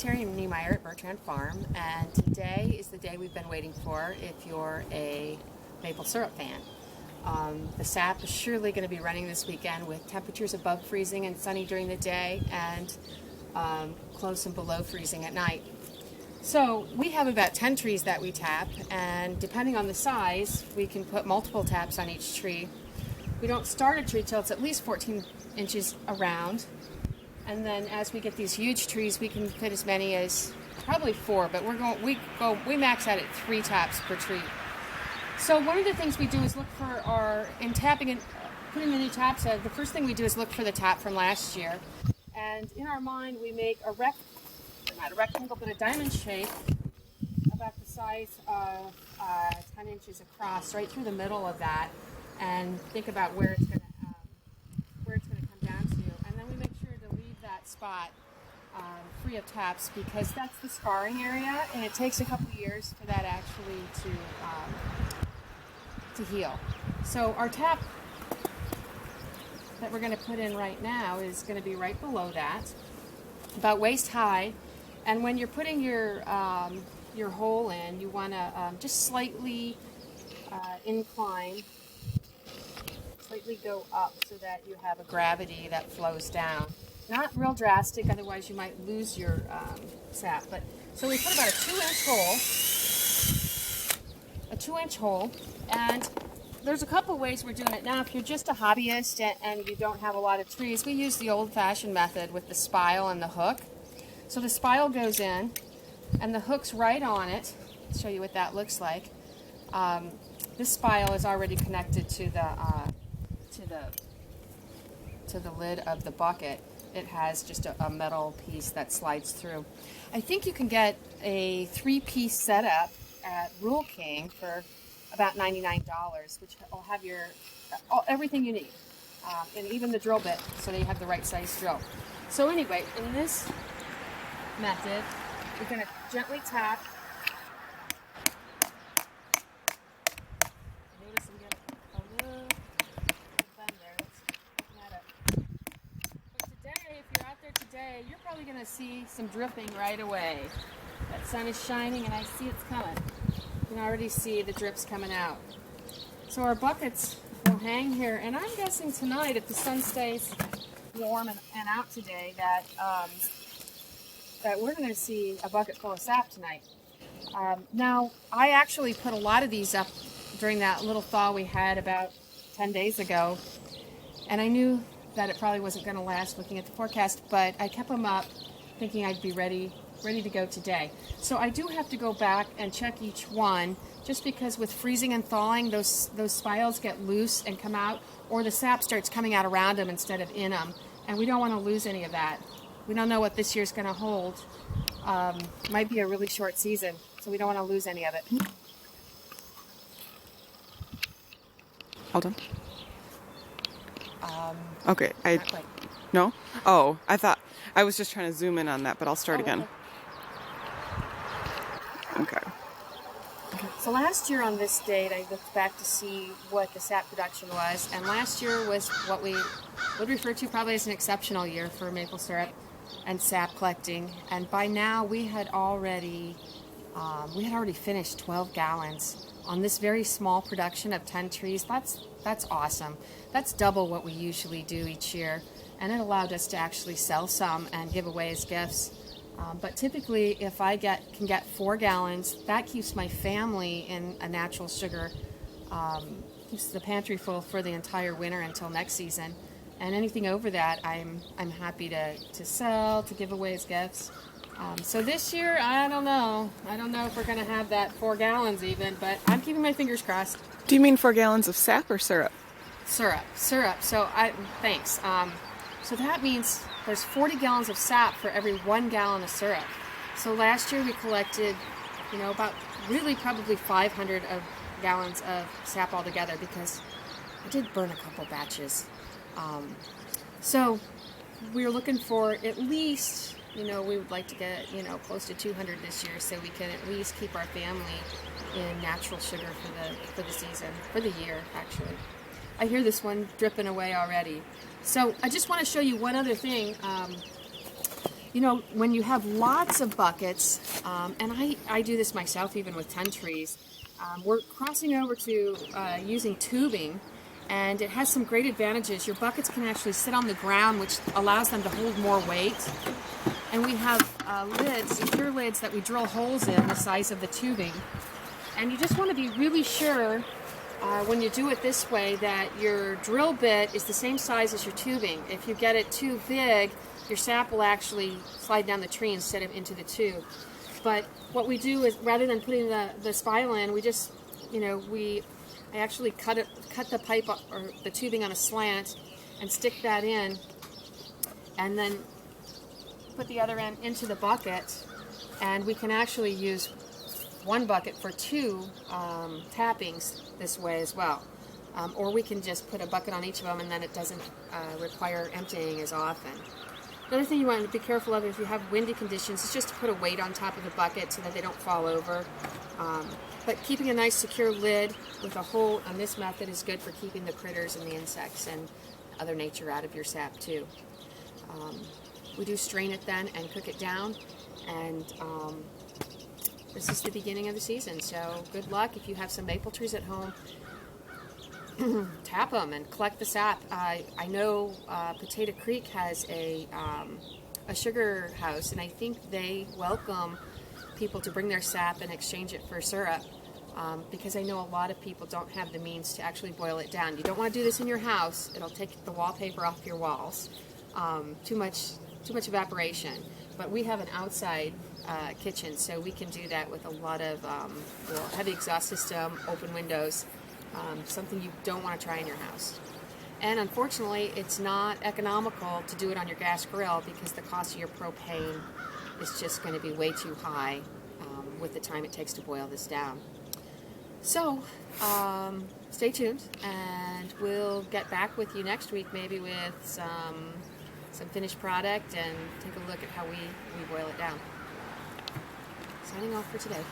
Terry Niemeyer at Bertrand Farm, and today is the day we've been waiting for if you're a maple syrup fan. The sap is surely going to be running this weekend with temperatures above freezing and sunny during the day and close and below freezing at night. So we have about 10 trees that we tap, and depending on the size, we can put multiple taps on each tree. We don't start a tree till it's at least 14 inches around. And then as we get these huge trees, we can fit as many as probably 4, but we max out at 3 taps per tree. So one of the things we do is look for in tapping and putting the new taps in, the first thing we do is look for the tap from last year. And in our mind, we make not a rectangle, but a diamond shape about the size of 10 inches across, right through the middle of that, and think about where it's going to come down to. And then we make sure to leave that spot free of taps, because that's the scarring area, and it takes a couple years for that actually to heal. So our tap that we're going to put in right now is going to be right below that, about waist high. And when you're putting your hole in, you want to just slightly incline, slightly go up so that you have a gravity that flows down. Not real drastic, otherwise you might lose your sap. But so we put about a 2-inch hole, and there's a couple ways we're doing it now. If you're just a hobbyist and you don't have a lot of trees, we use the old-fashioned method with the spile and the hook. So the spile goes in, and the hook's right on it. I'll show you what that looks like. This spile is already connected to the lid of the bucket. It has just a metal piece that slides through. I think you can get a 3-piece setup at Rural King for about $99, which will have everything you need, and even the drill bit, so that you have the right size drill. So anyway, in this method, we're going to gently tap. Notice I'm getting a little bend there. Let's open that up. But today, if you're out there today, you're probably going to see some dripping right away. That sun is shining, and I see it's coming. You can already see the drips coming out. So our buckets will hang here, and I'm guessing tonight, if the sun stays warm and out today, that we're going to see a bucket full of sap tonight. Now, I actually put a lot of these up during that little thaw we had about 10 days ago, and I knew that it probably wasn't going to last looking at the forecast, but I kept them up thinking I'd be ready to go today. So I do have to go back and check each one, just because with freezing and thawing, those spiles get loose and come out, or the sap starts coming out around them instead of in them, and we don't want to lose any of that. We don't know what this year's going to hold. Might be a really short season, so we don't want to lose any of it. Hold on. Okay, Not quite. No? Oh, I thought, I was just trying to zoom in on that, but I'll start again. Okay. So last year on this date, I looked back to see what the sap production was, and last year was what we would refer to probably as an exceptional year for maple syrup and sap collecting. And by now, we had already finished 12 gallons on this very small production of 10 trees. That's awesome. That's double what we usually do each year, and it allowed us to actually sell some and give away as gifts. But typically, if I can get 4 gallons, that keeps my family in a natural sugar, keeps the pantry full for the entire winter until next season. And anything over that, I'm happy to sell, to give away as gifts. So this year, I don't know if we're going to have that 4 gallons even, but I'm keeping my fingers crossed. Do you mean 4 gallons of sap or syrup? Syrup. So thanks. So that means there's 40 gallons of sap for every 1 gallon of syrup. So last year we collected, about really probably 500 gallons of sap altogether, because I did burn a couple batches. So we're looking for at least, we would like to get, close to 200 this year, so we can at least keep our family in natural sugar for the season, for the year, actually. I hear this one dripping away already. So I just want to show you one other thing. You know, when you have lots of buckets, and I do this myself even with 10 trees, we're crossing over to using tubing, and it has some great advantages. Your buckets can actually sit on the ground, which allows them to hold more weight. And we have lids, secure lids that we drill holes in the size of the tubing. And you just want to be really sure when you do it this way that your drill bit is the same size as your tubing. If you get it too big, your sap will actually slide down the tree instead of into the tube. But what we do is, rather than putting the spile in, we just, I actually cut the pipe or the tubing on a slant and stick that in, and then put the other end into the bucket, and we can actually use one bucket for two tappings this way as well. Or we can just put a bucket on each of them, and then it doesn't require emptying as often. Another thing you want to be careful of if you have windy conditions is just to put a weight on top of the bucket so that they don't fall over. But keeping a nice secure lid with a hole on this method is good for keeping the critters and the insects and other nature out of your sap too. We do strain it then and cook it down, and this is the beginning of the season, so good luck. If you have some maple trees at home, tap them and collect the sap. I know Potato Creek has a sugar house, and I think they welcome people to bring their sap and exchange it for syrup, because I know a lot of people don't have the means to actually boil it down. You don't want to do this in your house. It'll take the wallpaper off your walls. Too much evaporation. But we have an outside kitchen, so we can do that with a lot of heavy exhaust system, open windows. Something you don't want to try in your house. And unfortunately, it's not economical to do it on your gas grill because the cost of your propane is just going to be way too high with the time it takes to boil this down. So, stay tuned, and we'll get back with you next week, maybe with some finished product, and take a look at how we boil it down. Signing off for today.